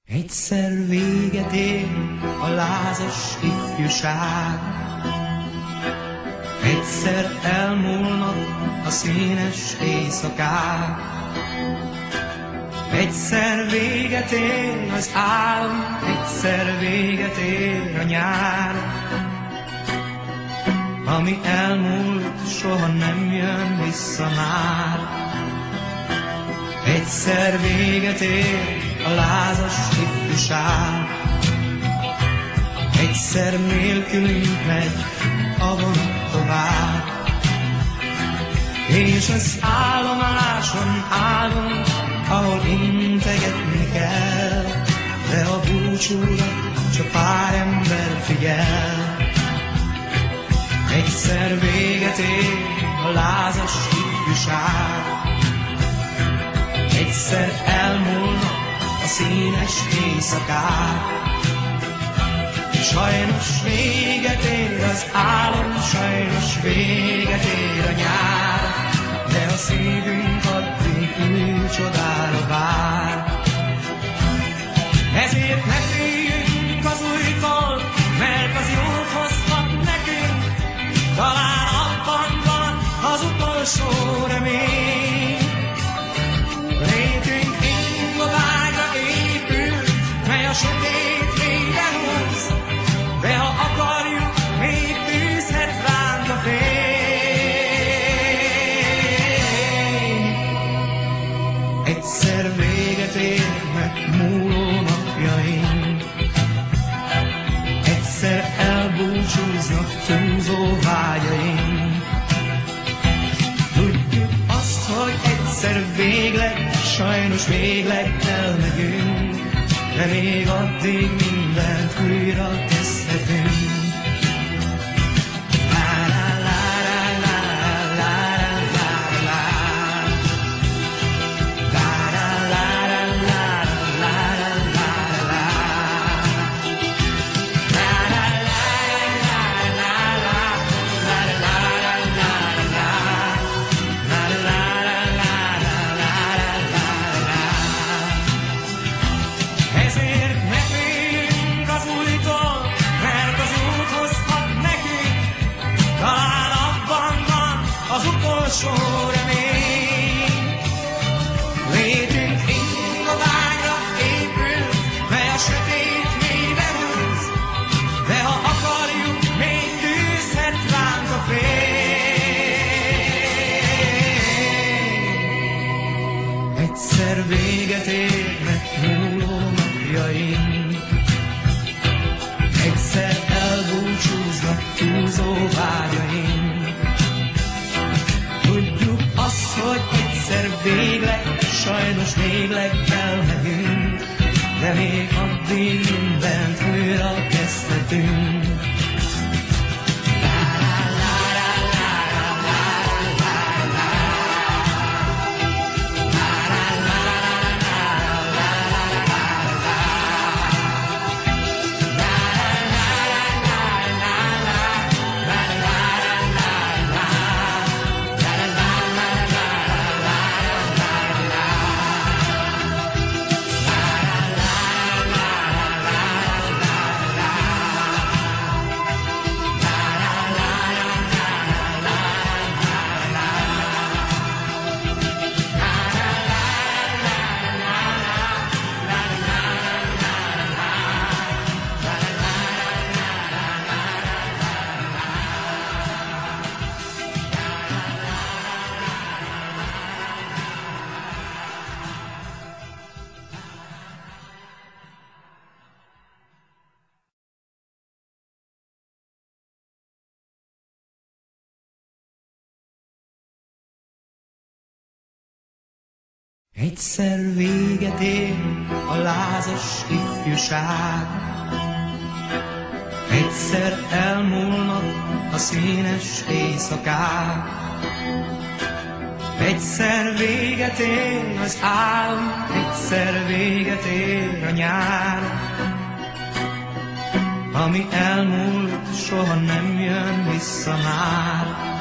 Egyszer véget ér a lázas ifjúság, egyszer elmúlnak a színes éjszakák, egyszer véget ér az álom, egyszer véget ér a nyár. Ami elmúlt, soha nem jön vissza már. Egyszer véget ér a lázas ifjúság, egyszer nélkülünk megy a vonat tovább. És az állomáson állunk, ahol integetni kell, de a búcsúra csak pár ember figyel. Egyszer véget ér a lázas ifjúság, egyszer elmúlnak a színes éjszakák. Sajnos véget ér az álom, sajnos véget ér a nyár, de a szívünk addig új csodára vár. Ezért ne féljünk az újtól, mert az jót hozhat nekünk, talán abban van az utolsó remény. Létünk ingoványra épül, mely a sötét végre húz, de ha akarjuk, még tűzhet ránk a fény. Egyszer véget érnek múló napjaink, egyszer elbúcsúznak túlzó vágyaink. Tudjuk azt, hogy egyszer végleg, sajnos végleg elmegyünk, de még addig mindent újra kezdhetünk. Utolsó remény. Létünk ingoványra épül, mely a sötét mélybe húz, de ha akarjuk, még tűzhet ránk a fény. Egyszer véget érnek múló napjaink, egyszer elbúcsúznak túlzó vágyaink. Tudjuk azt, hogy egyszer végleg, sajnos végleg elmegyünk, de még addig mindent újra kezdhetünk. Egyszer véget ér a lázas ifjúság, egyszer elmúlnak a színes éjszakák, egyszer véget ér az álom, egyszer véget ér a nyár. Ami elmúlt, soha nem jön vissza már.